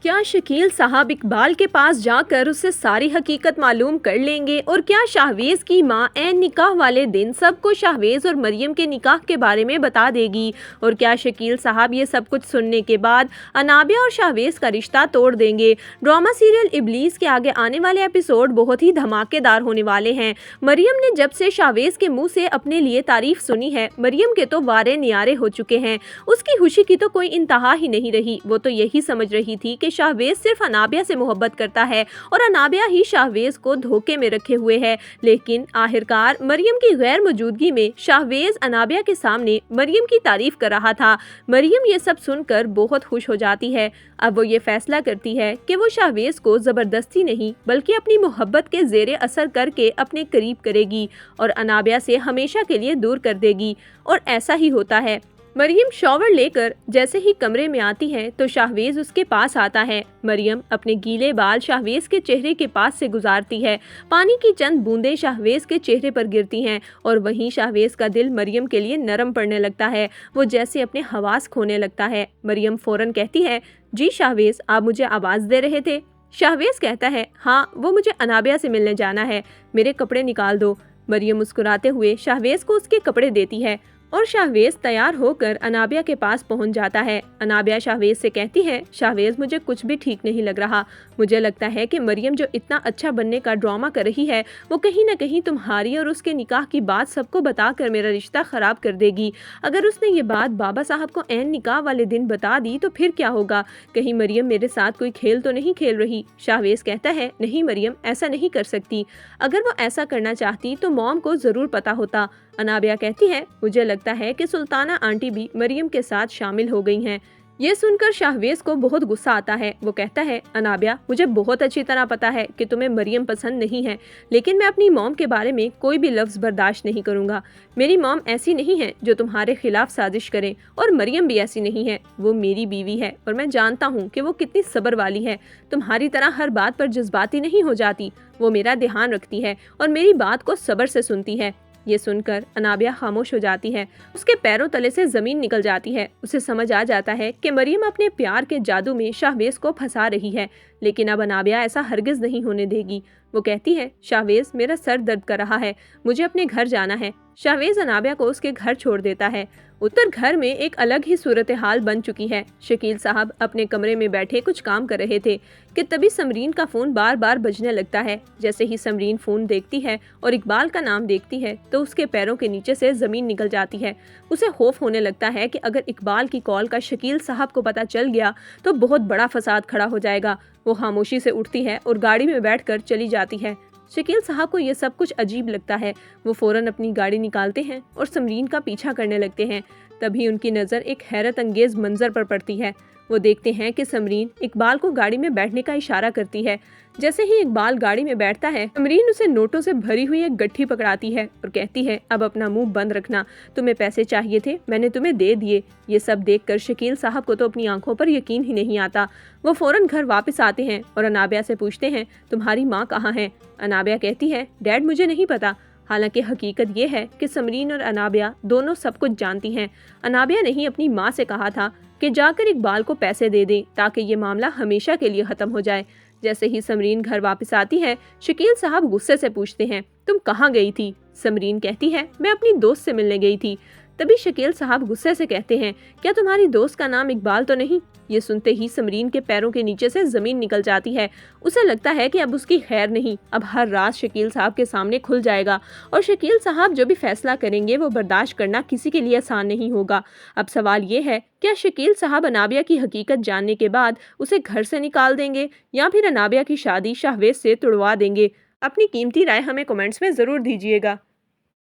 क्या शकील साहब इकबाल के पास जाकर उससे सारी हकीकत मालूम कर लेंगे? और क्या शाहवेज की मां ऐन निकाह वाले दिन सबको शाहवेज और मरियम के निकाह के बारे में बता देगी? और क्या शकील साहब ये सब कुछ सुनने के बाद अनाबिया और शाहवेज का रिश्ता तोड़ देंगे? ड्रामा सीरियल इब्लीस के आगे आने वाले एपिसोड बहुत ही धमाकेदार होने वाले हैं। मरियम ने जब से शाहवेज के मुंह से अपने लिए तारीफ सुनी है, मरियम के तो वारे नियारे हो चुके हैं। उसकी खुशी की तो कोई इंतहा ही नहीं रही। वो तो यही समझ रही थी कि शाहवेज सिर्फ अनाबिया से मोहब्बत करता है और अनाबिया ही शाहवेज को धोखे में रखे हुए है। लेकिन आखिरकार मरियम की गैर मौजूदगी में शाहवेज अनाबिया के सामने मरियम की तारीफ कर रहा था। मरियम ये सब सुनकर बहुत खुश हो जाती है। अब वो ये फैसला करती है कि वो शाहवेज को जबरदस्ती नहीं बल्कि अपनी मोहब्बत के जेरे असर करके अपने करीब करेगी और अनाबिया से हमेशा के लिए दूर कर देगी। और ऐसा ही होता है। मरियम शॉवर लेकर जैसे ही कमरे में आती है तो शाहवेज उसके पास आता है। मरियम अपने गीले बाल शाहवेज के चेहरे के पास से गुजारती है। पानी की चंद बूंदें शाहवेज के चेहरे पर गिरती हैं और वहीं शाहवेज का दिल मरियम के लिए नरम पड़ने लगता है। वो जैसे अपने हवास खोने लगता है। मरियम फौरन कहती है, जी शाहवेज, आप मुझे आवाज़ दे रहे थे? शाहवेज कहता है, हाँ, वो मुझे अनाबिया से मिलने जाना है, मेरे कपड़े निकाल दो। मरियम मुस्कुराते हुए शाहवेज को उसके कपड़े देती है और शाहवेज तैयार होकर अनाबिया के पास पहुंच जाता है। अनाबिया शाहवेज से कहती है, शाहवेज, मुझे कुछ भी ठीक नहीं लग रहा। मुझे लगता है कि मरियम जो इतना अच्छा बनने का ड्रामा कर रही है वो कहीं ना कहीं तुम्हारी और उसके निकाह की बात सबको बताकर मेरा रिश्ता ख़राब कर देगी। अगर उसने ये बात बाबा साहब को ऐन निकाह वाले दिन बता दी तो फिर क्या होगा? कहीं मरियम मेरे साथ कोई खेल तो नहीं खेल रही? शाहवेज कहता है, नहीं मरियम, ऐसा नहीं कर सकती। अगर वो ऐसा करना चाहती तो मॉम को ज़रूर पता होता। अनाबिया कहती है, मुझे लगता है कि सुल्ताना आंटी भी मरियम के साथ शामिल हो गई हैं। ये सुनकर शाहवेज को बहुत गुस्सा आता है। वो कहता है, अनाबिया, मुझे बहुत अच्छी तरह पता है कि तुम्हें मरियम पसंद नहीं है, लेकिन मैं अपनी मॉम के बारे में कोई भी लफ्ज़ बर्दाश्त नहीं करूँगा। मेरी मॉम ऐसी नहीं है जो तुम्हारे खिलाफ साजिश करे और मरियम भी ऐसी नहीं है। वो मेरी बीवी है और मैं जानता हूँ कि वो कितनी सब्र वाली है। तुम्हारी तरह हर बात पर जज्बाती नहीं हो जाती। वो मेरा ध्यान रखती है और मेरी बात को सब्र से सुनती है। ये सुनकर अनाबिया खामोश हो जाती है। उसके पैरों तले से जमीन निकल जाती है। उसे समझ आ जाता है कि मरियम अपने प्यार के जादू में शाहवेज को फंसा रही है, लेकिन अब अनाबिया ऐसा हरगिज नहीं होने देगी। वो कहती है, शाहवेज, मेरा सर दर्द कर रहा है, मुझे अपने घर जाना है। शाहवेज अनाबिया को उसके घर छोड़ देता है। उत्तर घर में एक अलग ही सूरत हाल बन चुकी है। शकील साहब अपने कमरे में बैठे कुछ काम कर रहे थे कि तभी समरीन का फ़ोन बार बार बजने लगता है। जैसे ही समरीन फ़ोन देखती है और इकबाल का नाम देखती है तो उसके पैरों के नीचे से ज़मीन निकल जाती है। उसे खौफ होने लगता है कि अगर इकबाल की कॉल का शकील साहब को पता चल गया तो बहुत बड़ा फसाद खड़ा हो जाएगा। वो खामोशी से उठती है और गाड़ी में बैठकर चली जाती है। शकील साहब को यह सब कुछ अजीब लगता है। वो फौरन अपनी गाड़ी निकालते हैं और समरीन का पीछा करने लगते हैं। तभी उनकी नज़र एक हैरत अंगेज मंजर पर पड़ती है। वो देखते हैं कि समरीन इकबाल को गाड़ी में बैठने का इशारा करती है। जैसे ही इकबाल गाड़ी में बैठता है, समरीन उसे नोटों से भरी हुई एक गट्ठी पकड़ाती है और कहती है, अब अपना मुंह बंद रखना, तुम्हें पैसे चाहिए थे, मैंने तुम्हें दे दिए। ये सब देखकर शकील साहब को तो अपनी आंखों पर यकीन ही नहीं आता। वो फौरन घर वापस आते हैं और अनाबिया से पूछते हैं, तुम्हारी माँ कहाँ है? अनाबिया कहती है, डैड, मुझे नहीं पता। हालांकि हकीकत ये है कि समरीन और अनाबिया दोनों सब कुछ जानती हैं। अनाबिया ने ही अपनी माँ से कहा था कि जाकर इकबाल को पैसे दे दें ताकि ये मामला हमेशा के लिए ख़त्म हो जाए। जैसे ही समरीन घर वापस आती है, शकील साहब गुस्से से पूछते हैं, तुम कहाँ गई थी? समरीन कहती है, मैं अपनी दोस्त से मिलने गई थी। तभी शकील साहब गुस्से से कहते हैं, क्या तुम्हारी दोस्त का नाम इकबाल तो नहीं? ये सुनते ही समरीन के पैरों के नीचे से जमीन निकल जाती है। उसे लगता है कि अब उसकी खैर नहीं, अब हर राज शकील साहब के सामने खुल जाएगा और शकील साहब जो भी फैसला करेंगे वो बर्दाश्त करना किसी के लिए आसान नहीं होगा। अब सवाल ये है, क्या शकील साहब अनाबिया की हकीकत जानने के बाद उसे घर से निकाल देंगे या फिर अनाबिया की शादी शाहवेज से तुड़वा देंगे? अपनी कीमती राय हमें कमेंट्स में ज़रूर दीजिएगा।